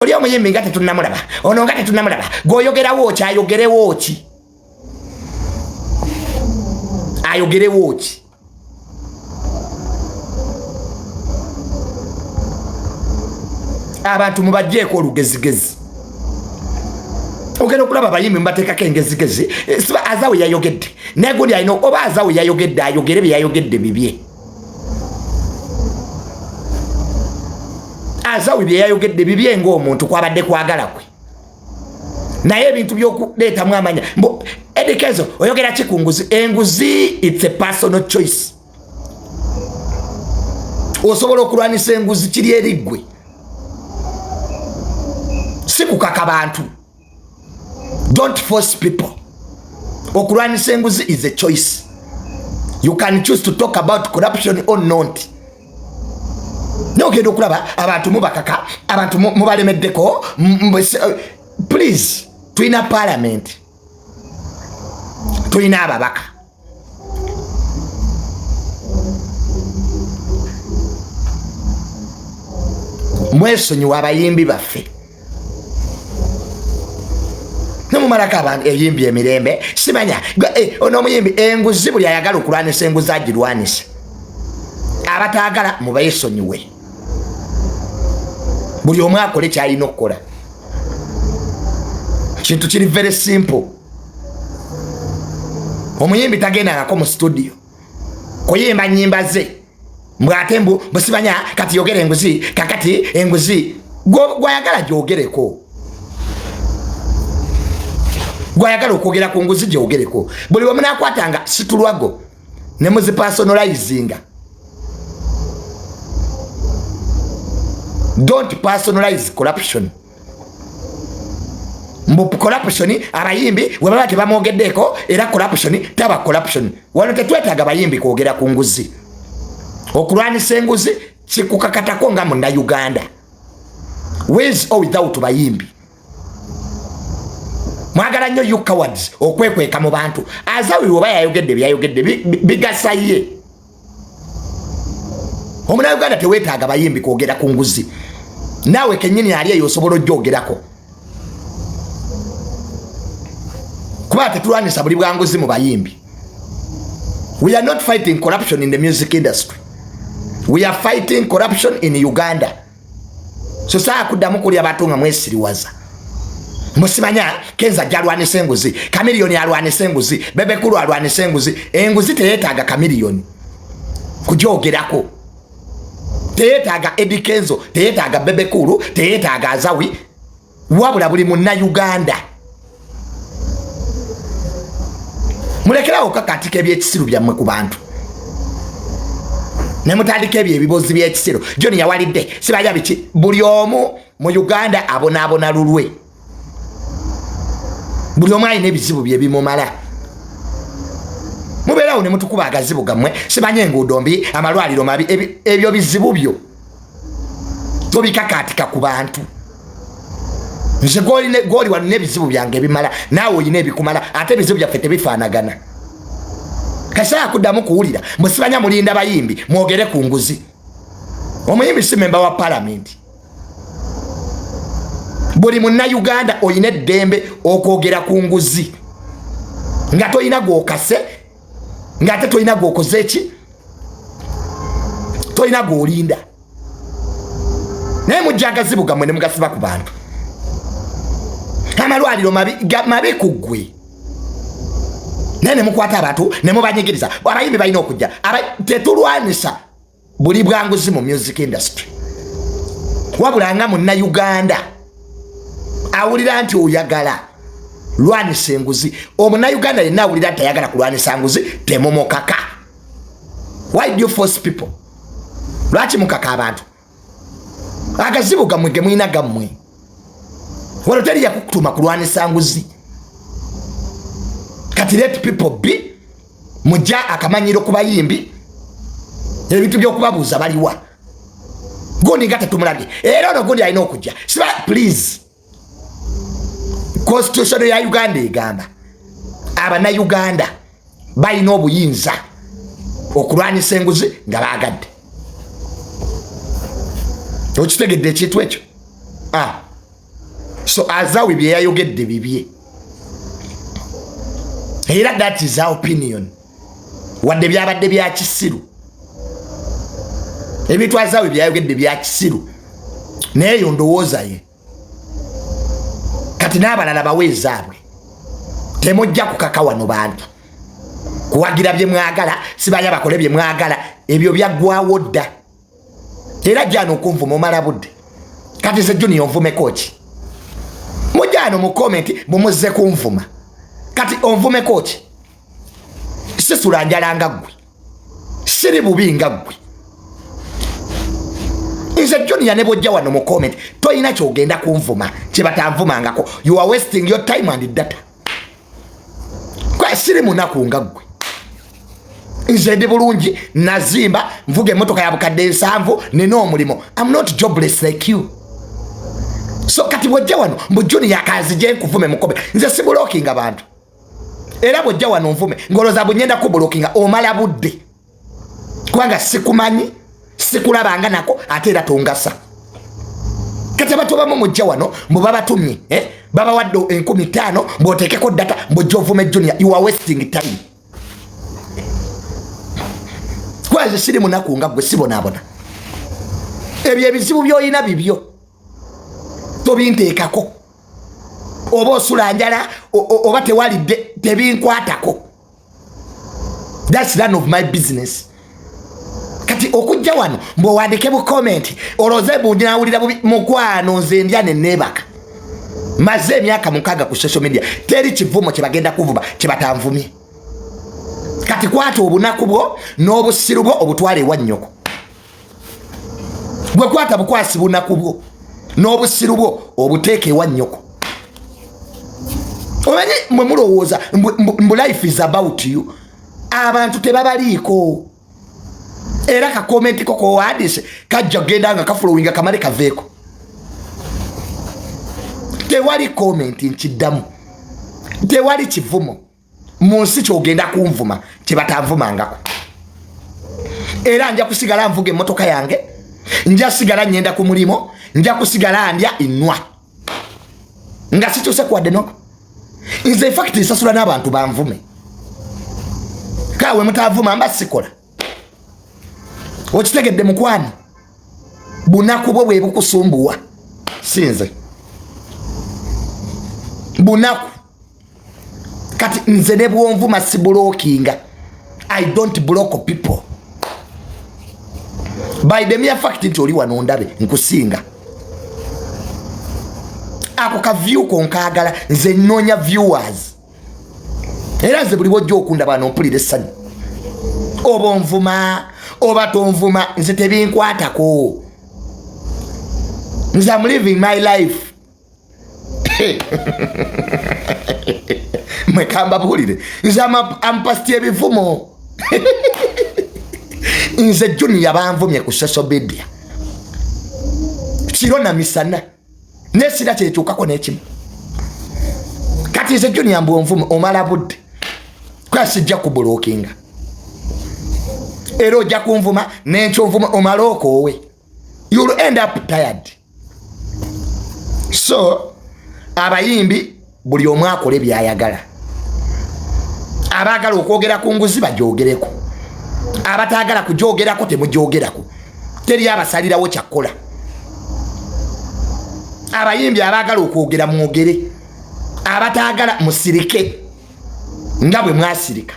oli omuyimbi nga tetunnamulaba ono nga tetunnamulaba gwoyogerawo ki ayogerewo ki ayogerewo ki abantu mubajjeeko olugezigezi ogenda okulaba abayimbi mubateekako engezigezi siba azawe yayogedde naye gundi alina oba azawe yayogedde ayogere bye yayogedde bibye azawe bye yayogedde bibye ng'omuntu kwabadde kwagala kwe naye ebintu by'okuleetamu amanya edikezo oyogera ki ku nguzi enguzi it's a personal choice osobola okulwanisa enguzi kiri eriggwe si kukaka bantu. Don't force people. Okulwanisa enguzi is a choice. You can choose to talk about corruption or not. Nogenda okulaba abantu mubakaka abantu mubalemeddeko please tuina parliament tuina ababaka mwesonyiwa abayimbi baffe nomumalako abantu eyimbi emirembe simanya ono omuyimbi enguzi buli ayagala okulwanisa enguzi agirwanisa abataagala mubayesonyiwe buli omu akole kyalina okukola kintu kiri very simple omuyimbi tagendangako mu studio kuyimba nyimba ze mbwate mbu busimanya kati yogera enguzi kakati enguzi gwayagala gyogereko gwayagala okwogera ku nguzi gyogereko buli wamunakwatanga situlwago ne muzipersonalizinga. Don't personalize corruption. Mbu corruption abayimbi webaba tebamwogeddeko era corruption taba corruption. Wano tetwetaaga bayimbi kwogera ku nguzi. Okulwanisa enguzi kikukakatako nga munda Uganda. With or without bayimbi. Mwagala nnyo you cowards okwekweka mu bantu. Azawe oba yayogedde byayogedde bigasaye. Omuna Uganda tewetaaga bayimbi kwogera ku nguzi. Nawe kenyini ali yosobola ojogerako. Kuba tetulwanisa buli bwa nguzi mu bayimbi. We are not fighting corruption in the music industry. We are fighting corruption in Uganda. So saa kuddamu kuli abantu nga mwesiriwaza. Musimanya Kenza jalwanisa enguzi, Chameleone alwanisa enguzi, Bebe Cool alwanisa enguzi. Enguzi teyetaaga Chameleone kujogerako. Teyetaaga Eddie Kenzo, teyetaaga Bebe Cool, teyetaaga Azawi. Wabula buli munna Uganda. Mulekerawo kakatika ebyekisiru byammwe ku bantu. Ne mutandika ebibozi by'ekisiru. John yawalidde sibaja biki buli omu mu Uganda abonaabona lulwe. Buli omu alina ebizibu bye bimumala. Mubeerawo ne mutukuba agazibu gammwe sibanye enguudo mbi amalwaliro mabi ebyo bizibu byo tobikakaatika ku bantu. Nze goli wano n'ebizibu byange ebimala naawe olina ebikumala ate ebizibu byaffe tebifaanagana. Kasaya kuddamu kuwulira musibanya mulinda bayimbi mwogere ku nguzi. Omuyimbi si memba wa parliament. Buli munna Uganda oyina eddembe okwogera ku nguzi nga toyina gwokase nga ate toyina gwokoze eki toyina gwolinda naye mujja agazibu gammwe ne mugasiba ku bantu. Amalwaliro mabi ku ggwe naye ne mukwata abantu ne mubanyigiriza abayimbi balina okujja tetulwanisa buli bwanguzi mu music industry wabula nga munna Uganda awulira nti oyagala lwanisa enguzi. Omuna Uganda yenna awulira nti ayagala kulwanisa nguzi temumukaka. Why do you force people? Lwaki mukaka abantu? Agazibu gammwe ge mulina gammwe wano teri yakukutuma kulwanisa nguzi. Kati let people be. Mujja akamanyiro ku bayimbi ebintu by'okubabuuza baliwa gondi nga tetumulabye era ono gondi alina okujja siba please. Constitution ya Uganda egamba abana Uganda balina obuyinza okulwanisa enguzi nga baagadde. Okitegedde ekintu ekyo? So azawe bye yayogedde bibye. Era that is our opinion. Wadde byabadde bya kisiru. Ebintu azawe bye yayogedde bya kisiru. Neyo ndowooza ye. Kati n'abalala baweezaabwe. Temujja kukaka wano bantu. Kuwagira bye mwagala, sibaya bakole bye mwagala, ebyo byaggwawo dda. Era jano okunvuma omala budde. Kati ze Junior onvume kochi. Mujano mu comment bumuze kunvuma. Kati onvume kochi. Sisula njalanga ggwe. Siri bubi nga ggwe. Nze Junior ne bojja wano mu comment toyina kyogenda kunvuma kye batanvumangako. You are wasting your time and data. Kwa siri munaku nga ggwe. Nze ndi bulungi nazimba mvuge motoka ya bukadde 7 nina omulimo. I'm not jobless like you. So kati bojja wano mbu Junior kazi je nkuvume mukobe. Nze si blocking abantu. Era bojja wano nvume ngoloza bunyenda ku blocking omala budde. Kwanga sikumanyi sikulabanga nako ate era tongasa. Kati abatoba mu mujja wano mbu babatumye baba waddo 15 mbotekeko data mbojja ovume Junior. You are wasting time. Kwaje siri munaku nga gwe sibonabona. Ebyo ebizibu byoyina bibyo. Tobinteekako. Oba osula njala oba tewalidde tebinkwatako. That's none of my business. Kati okujja wano mbo wandike mu comment oloze bundi nawulira bubi mukwano nze ndya ne nebaka. Maze emyaka 6 ku social media teri kivumo kye bagenda kuvuba kye batanvumye. Kati kwata obunaku bwo n'obusiru bwo obutwale wa nnyoko. Gwe kwata bukwasi bunaku bwo n'obusiru bwo obuteeke wa nnyoko. Omanyi mwe mulowooza mbu life is about you. Abantu tebabaliiko. Era ka comment ko wadise kajja genda nga kafollowinga kamale kaveeko. Tewali comment nkiddamu. Tewali kivumo. Munsi kyogenda kunvuma kye batanvumangako. Era nja kusigala nvuge motoka yange, nja sigala nyenda ku mulimo, nja kusigala ndya inwa. Nga sikyuse kwadde noko. Nze in fact sasula n'abantu banvume. Kawe mutavuma mba sikola. Okitegedde mukwani. Bunaku bwo bwe bukusumbuwa. Sinze. Bunaku. Kati nze ne bwonvuma si blockinga. I don't block people. By the mere fact nti oli wano ndabe nkusinga. Ako ka view konkagala nze nnonya viewers. Era nze buli bwojja okunda bano mpulire essanyu. Oba onvuma oba tonvuma nze tebinkwatako. Nze I'm living my life. Mwekamba bulire nze ampastie ebivumo. Nze Junior banvumye ku social media. Kiro na misana nesira kyekyukako n'ekimu. Kati nze Junior mbu onvume omala budde kwa sijja ku blockinga. Era ojja kunvuma n'enkyo onvuma omala okoowe. You'll end up tired. So abayimbi buli omu akole byayagala. Abagala okwogera ku nguzi bajoogereko. Abatagala kujoogerako temujoogerako. Teri abasalirawo kyakkola. Abayimbi abagala okwogera mwogere. Abatagala musirike nga bwe mwasirika.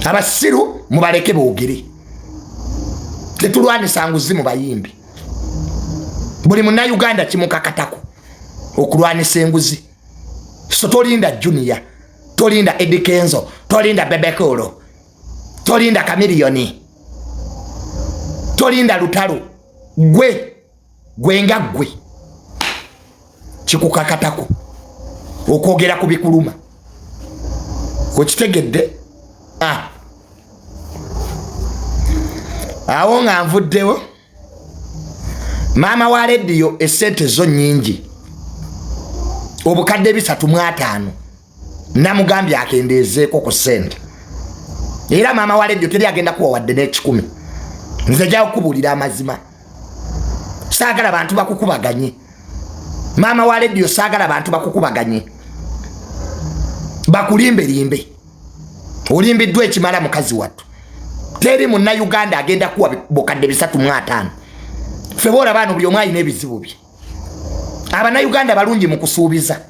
Abasiru mubaleke boogere. Tetulwanisa nguzi mu bayimbi. Buli munna Uganda kimukakatako okulwanisa enguzi. So tolinda Junior, tolinda Eddie Kenzo, tolinda Bebekolo, tolinda Chameleone, tolinda Lutalo. Gwe nga gwe kikukakatako okwogera ku bikuluma. Okitegedde? Awo nga nvuddewo. Mama wa radio esente zo nyingi. Obukadde 305 namugambye akendezeeko ku sente. Era mama wa radio teri agenda kuwa wadde n'ekikumi. Nze jja okubulira amazima. Saagala bantu bakukubaganye. Mama wa radio sagala abantu bakukubaganye bakulimbe olimbiddwa ekimala mukazi wattu teri munna Uganda agenda kuwa bokadde 350 febola bano buli omwayi n'ebizibu bye abana Uganda balungi mu kusuubiza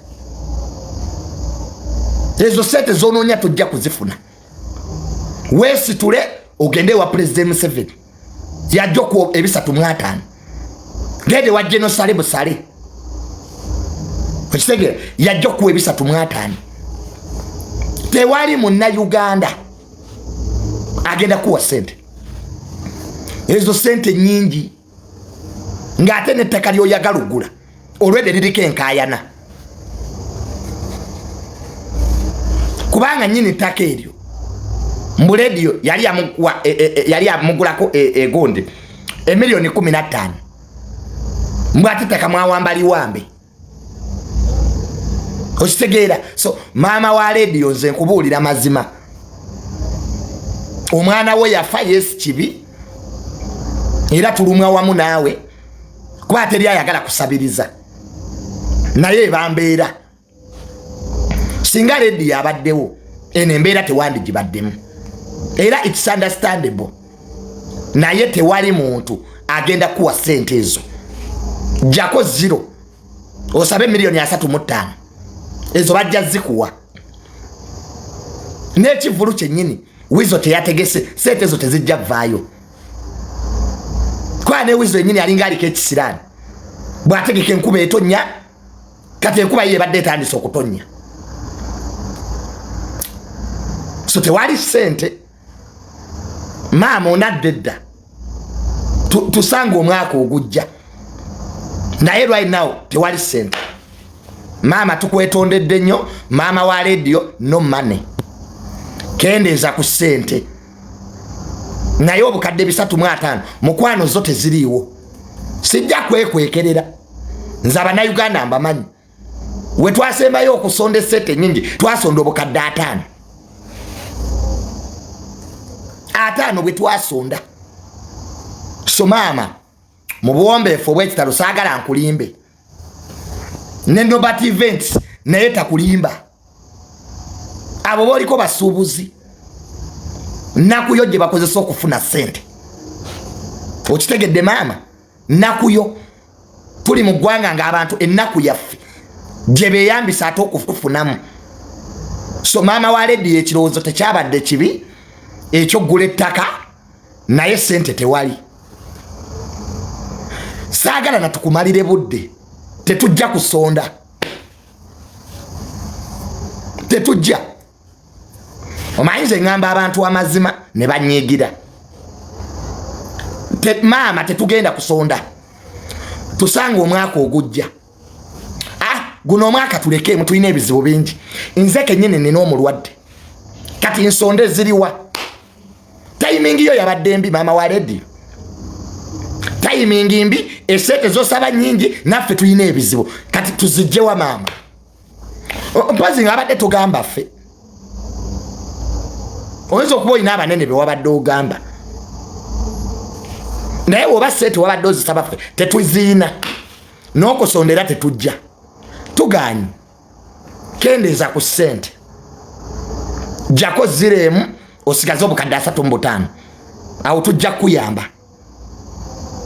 ezo sente zononya tujja kuzifuna wesitule ogende wa President Museveni yajja ku 350 gende wa General Busale Kuchitegera yajja ku 350 tewali munna Uganda agenda kuwa sente ezo sente nyingi ngate nettaka lyoyagala ogula olwedde liriko enkayana kubanga nyini ttaka eryo mbu radio yali amugulako egonde emiliyoni 15 mbw ate ttaka mwawambaliwambe okitegeera so maama wa radio nze nkubuulira mazima omwana we yafa yes kibi era tulumwa wamu naawe kuba teri ayagala kusabiriza naye bambeera singa radio abaddewo eno embeera tewandigibaddemu era it's understandable naye tewali muntu agenda kuwa sente ezo jako 0 osabe miliyoni 35 ezo bajja zikuwa n'ekivulu kyennyini wizo teyategese sente ezo tezijja vaayo kwa ne wizo yennyini alinga aliko ekisiraani bw'ategeka enkuba etonnya kati enkuba ye badde etandise okutonnya so tewali sente maama onadde dda tusanga omwaka ogujja naye right now tewali sente maama tukwetondedde nnyo maama wa radio no money kendeeza ku sente naye obukadde 350 mukwano zo teziriiwo sijja kwekwekerera nze abannayuganda mbamanyi we twasembayo okusonda esente nyingi twasonda obukadde 5 bwe twasonda so maama mu buwombeefu obw'ekitalo saagala nkulimbe ne Nobert Events naye takulimba abo boliko basuubuzi nakuyo gye bakozesa okufuna sente okitegedde maama nakuyo tuli mu ggwanga ng'abantu ennaku yaffe gye beeyambisa ate okufunamu so maama wa radio ekirowoozo tekyabadde kibi ekyoggula ettaka naye sente tewali saagala natukumalire budde tetujja kusonda tetujja omanyize ngamba abantu amazima ne banyigira maama tetugenda kusonda tusanga omwaka ogujja guno omwaka tulekemu tulina ebizibu bingi nze kennyini nina omulwadde kati nsonde ziriwa timing yo yabadde mbi maama wa radio timing mbi esente zosaba nyingi naffe tulina ebizibu kati tuzijjewa maama mpazi nga abadde tugamba ffe oyinza okuba olina abanene bewabadde ogamba naye woba sente wabadde ozisaba ffe tetuziina n'okusondera tetujja tugaanyi kendeeza ku sente jako ziremu osigaze obukadde 35 awo tujja kuyamba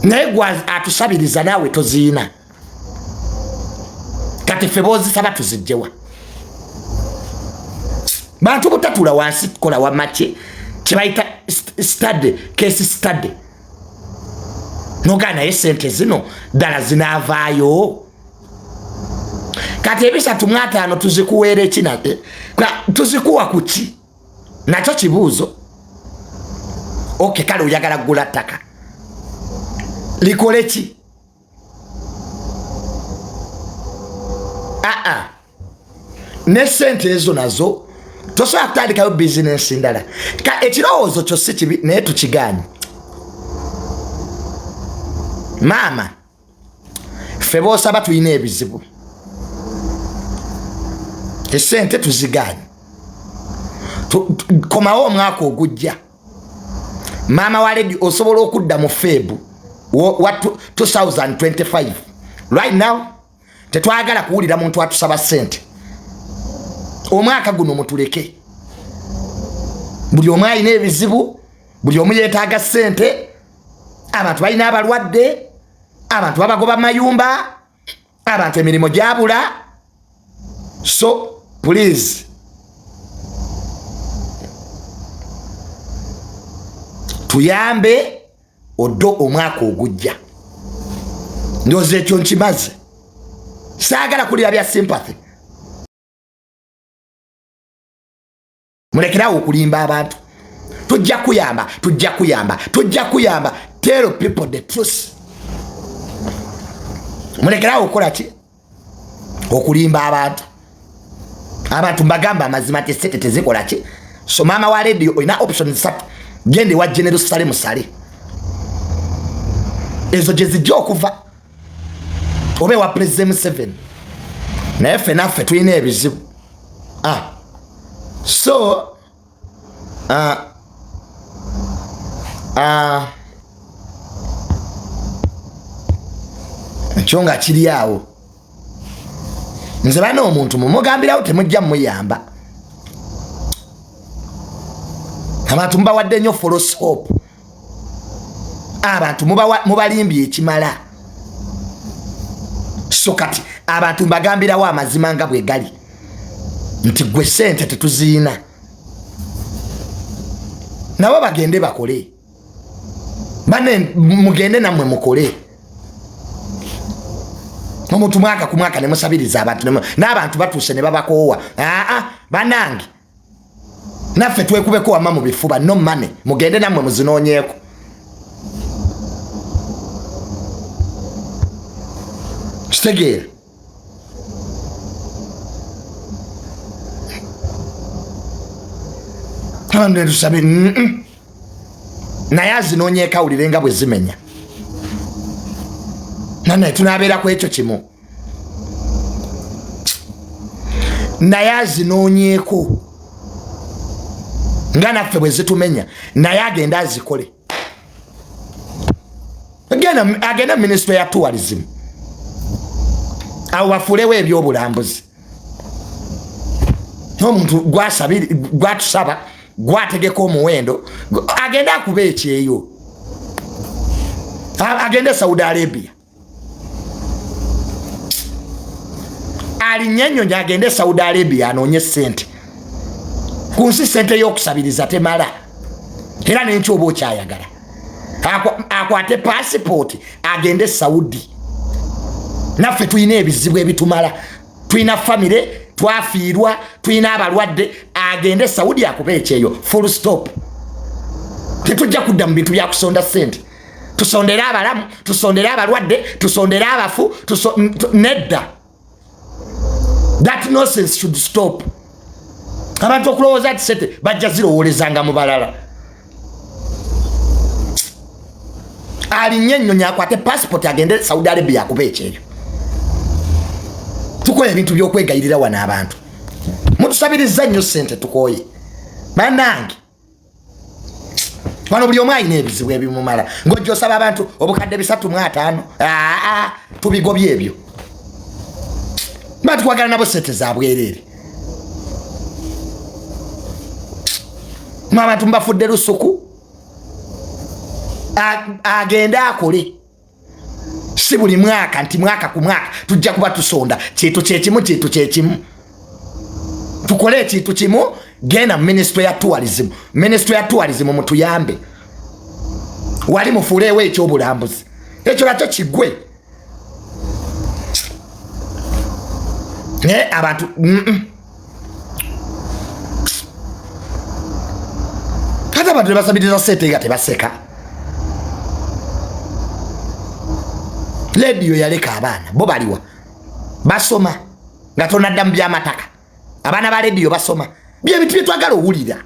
naye gwa atusabiriza naawe toziina kati ffe boozisaba tuzijjewa bantu butatula wansi tukola wamaki kyebayita case study nogaa naye sente zino ddala zinaavaayo kati 350 tuzikuweera ekinate tuzikuwa kuki nakyo kibuuzo oke kale oyagala kugula ttaka likole ki ne sente ezo nazo tosobola kutandikayo bizinensi ndala ekirowoozo kyo si kibi naye tukigaanye maama ffe boosaba tulina ebizibu esente tuzigaanye komawo omwaka ogujja maama wa radio osobola okudda mu Febu 2025 right now tetwagala kuwulira muntu atusaba sente omwaka guno mutuleke buli omu alina ebizibu buli omu yeetaaga sente abantu balina abalwadde abantu babagoba mayumba abantu emirimu gyabula so please tuyambe oddo omwaka ogujja ndowooza ekyo nkimaze saagala kulira bya sympathy mulekerawo okulimba abantu tujja kuyamba tell people the truth mulekerawo okukola ki okulimba abantu mbagamba amazima tesete tezikola ki so maama wa radio olina options 3 gende wa general sale musale ezo gye zijja okuva obe wa president 7 naye ffe naffe tulina ebizibu so ekyo nga kiri awo nze bana omuntu mumugambirawo temujja muyamba abantu mubawadde nnyo foloscope abantu mubalimbye ekimala so kati abantu mbagambirawo amazima nga bwe gali nti gwe sente tetuziina nabo bagende bakole bane mugende nammwe mukole omuntu mwaka ku mwaka ne musabiriza abantu n'abantu batuuse ne babakoowa banange naffe twekubeko wamma mu bifuba no mane mugende nammwe muzinoonyeeko kitegeera tusabe naye azinoonyeeko awulire nga bwe zimenya nanaye tunaabeeraku ekyo kimu naye azinoonyeeko nga naffe bwe zitumenya naye agenda azikole agenda ministry ya tourism awo bafuulewo ebyobulambuzi n'omuntu gwatusaba gwategeka omuwendo agenda akuba ekyeyo agende Saudi Arabia alinyenyonya agende Saudi Arabia anoonye sente ku nsi sente y'okusabiriza temala era n'ekyo oba okyayagala akwate passport agende Saudi naffe tulina ebizibu ebitumala tulina famire twafiirwa tulina abalwadde agende Saudi akuba ekyeyo full stop tetujja kudda mu bintu bya kusonda sente tusondere abalamu tusondere abalwadde tusondere abafu nedda that nonsense should stop abantu okulowooza nti sente bajja zirowoolezanga mu balala alinyenyonya akwate passport agende Saudi Arabia akuba ekyeyo tukoye ebintu byokwegayirira wano abantu mutusabiriza nnyo sente tukoye banange wano buli omu alina ebizibu ebimumala ng'ojja osaba abantu obukadde 350 tubigobye ebyo bantu kwagala nabo sente za bwereere abantu mbafudde lusuku agende akole si buli mwaka nti mwaka ku mwaka tujja kuba tusonda kintu kyekimu tukole ekintu kimu genda ministry ya tourism mutuyambe wali mufuuleewo ekyobulambuzi ekyo nakyo kigwe naye abantu kati abantu tebasabiriza sente nga tebaseka radio yaleka abaana bo baliwa basoma nga tonadda mu byamataka abaana ba radio basoma byebintu byetwagala owulira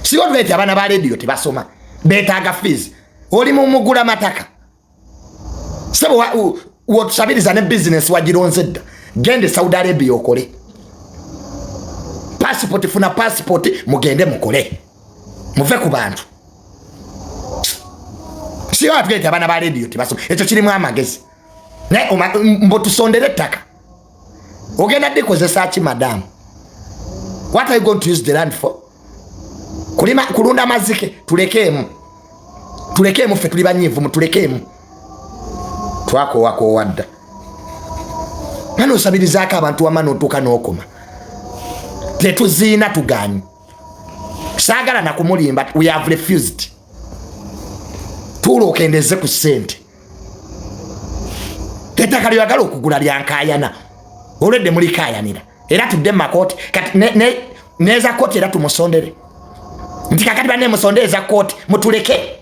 siwo tulete abaana ba radio tebasoma betaaga fees oli mu mugula mataka sebo wotusabiriza ne business wagironzedda gende Saudi Arabia okole passport funa passport mugende mukole muve ku bantu siyo atulete abaana ba radio tebasoma ekyo kirimu amagezi naye mbo tusondere ettaka ogenda dikozesa ki madam? What are you going to use the land for? Kulunda mazike tulekeemu ffe tuli banyivu mutulekeemu twako wako wadda nano osabirizaako abantu wamana otuuka n'okoma tetuziina tuganyi saagala nakumulimba we have refused tuula okendeze ku ssente ettaka lyagala okugula lyankayana olwedde mulikayanira era tudde mumakooti kati neza kooti era tumusondere nti kakati banne musondereza kooti mutuleke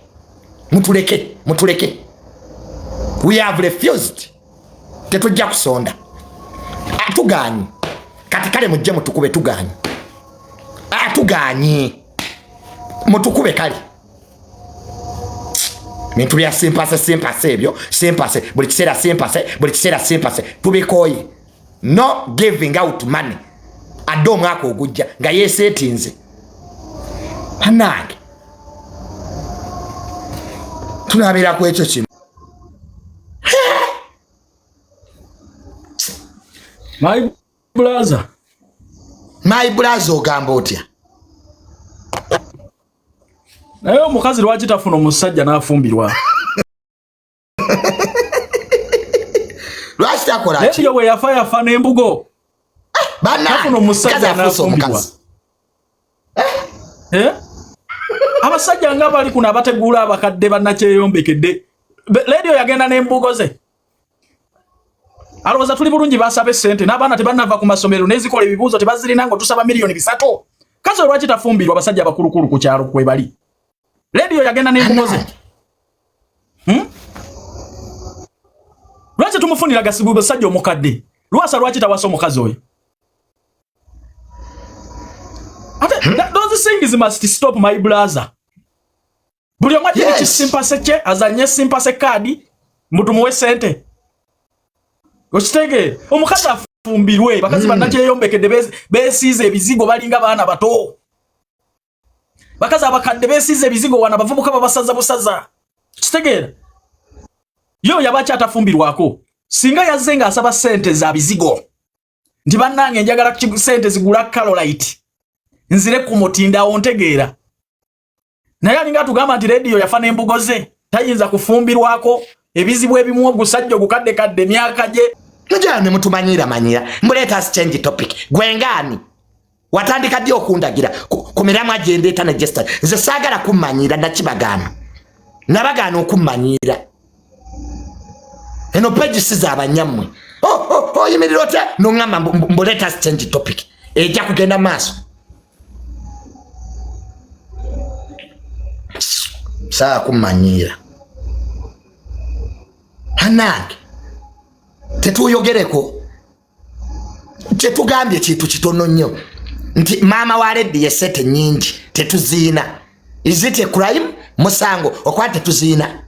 we have refused tetujja kusonda tuganyi kati kale mujje mutukube tuganyi tuganyi mutukube kale bintu bya simpase ebyo simpase buli kiseera simpase tubikoye no giving out money adde omwaka ogujja nga yeseetinze anange tunabira ku ekyo kimu my brother ogamba otya naye omukazi lwaki tafuna omusajja n'afumbirwa lwaki takola ki eyo bwe yafa n'embugo tafuna omusajja n'afumbirwa abasajja nga bali kuno abateguula abakadde bannakyeyombekedde leediyo yagenda n'embugo ze alowooza tuli bulungi basaba essente n'abaana tebannava ku masomero n'ezikola ebibuuzo tebazirina ngo tusaba miliyoni 3 kazi lwaki tafumbirwa abasajja abakulukulu ku kyalo kwe bali leediyo yagenda n'embugo ze lwaki tumufunira gasibu basajja omukadde lwasa lwaki tawasa omukazi oyo those things must stop my brother buli omwa kiri kisimpase kye azanye simpase kadi mutumuwe sente okitege omukazi afumbirwe bakazi bannakyeyombekedde besiize ebizigo balinga baana bato bakazi abakadde besiize ebizigo wana bavubuka babasaza busaza kitegeera yo yabachi atafumbirwako singa yazze nga asaba sente za bizigo ndi bannange njagala sente zigula Carolite nzire ku mutinda ontegeera naye alinga tugamba nti radio yafana embugo ze tayinza kufumbirwako ebizibu ebimu ogusajja ogukadde myaka gye njane mutumanyira mbuleta change topic gwengani watandika ddi okundagira ku miramu agenda etana gesta nze saagala kummanyira nakibagana nabagana okummanyira eno page siza abanyammwe yimirira otya nongamba mbuleta change topic ejja kugenda maaso saa kummanyira hanange tetuyogereko kyetugambye kintu kitono nnyo nti maama wa Lady yesete nyingi tetuziina is it a crime musango okwate tetuziina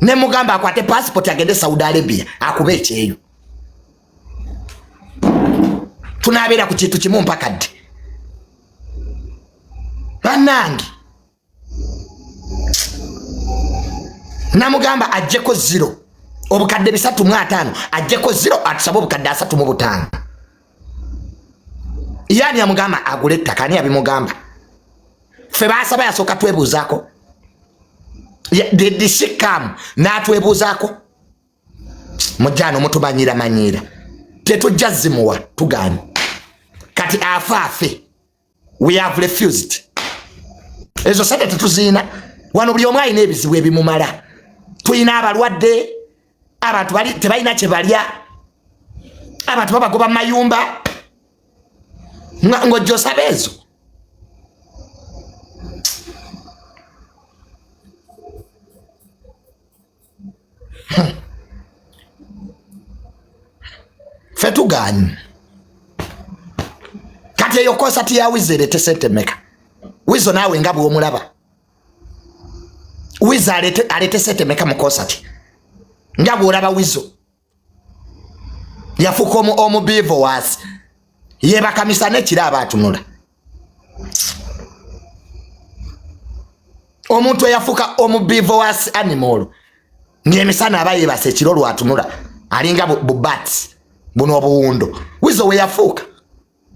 ne mugamba akwate passport agende Saudi Arabia akube ekyeyo tunabeera ku kintu kimu mpaka ddi bannange namugamba ajjeko 0 obukadde 3.5 ajjeko 0 atusaba obukadde 3.5 yani amugamba agule ettaka ani abimugamba ffe basaba yasooka twebuuzaako dishikamu n'atwebuuzaako mujjano mutumanyira tetujja zimuwa tugani kati afaafe we have refused ezo sente tetuziina wano buli omu alina ebizibu ebimumala tuyina abalwadde abantu tebalina kye balya abantu babagoba mayumba ng'ojja osaba ezo ffe tuganyi kati eyo konsati ya Wizo erete sente meka Wizo naawe nga bw'omulaba Wizo alete sente meka mu konsati nga bw'olaba Wizo yafuka omubiivo waasi yebakamisa n'ekiraba atunula omuntu eyafuka omubiivo waasi animal ng'emisana aba yeebasa ekiro lwatunula alinga bubats buno obuwundo wizo we yafuuka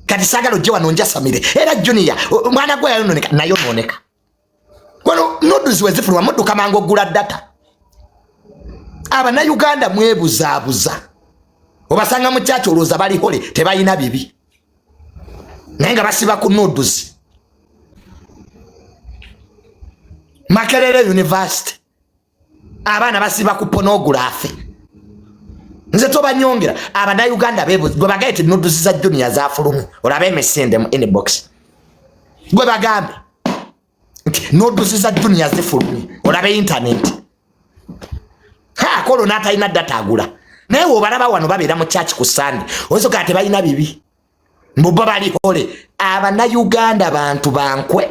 kati sagalo je wano njasamire era Junior mwana gwe yayononeka nayo noneka wano noodles wezifuluma mudduka mangu ogula data Abannayuganda mwebuzaabuza obasanga mu kyaki olowooza bali hole tebalina bibi naye nga basiba ku noodles. Makerere University abaana basiba ku pornography nze tobanyongera Abannayuganda bebuzi gwe bagaite noodles za Junior zafulumye olabe emisinde mu inbox gwe bagambe noodles za Junior zifulumye olabe internet kolo natalina data agula naye obalaba wano babeera mu church ku Sunday oyinza kati balina bibi mbo bali hole. Abannayuganda bantu bankwe,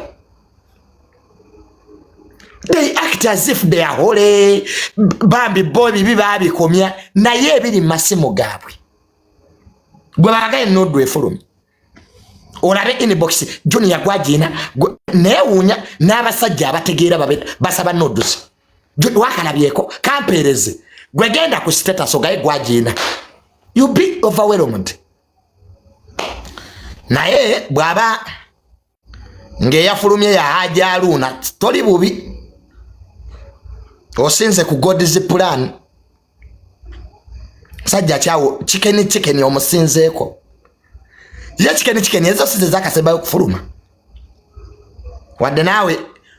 they act as if they are holy. Bambi boy bibi babikomya naye ebiri masimu gaabwe gwe bagaye nodwe fulum olabe inbox Junior gwagina newunya n'abasajja abategeera basaba noodles wakalabyeko kampereze gwe genda ku status ogaye gwagina you be overwhelmed naye bwaba ngeyafulumye ya haja aluna toli bubi osinze ku God's plan sajja chawo chicken omusinzeeko ye chicken ezo size zakaseba okufuluma wadde nawe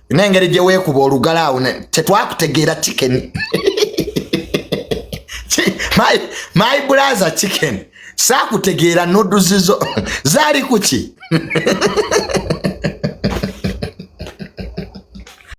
nengeri je wekuba olugalawo tetwakutegeera chicken my brother chicken sakutegeera noodles zo zali kuki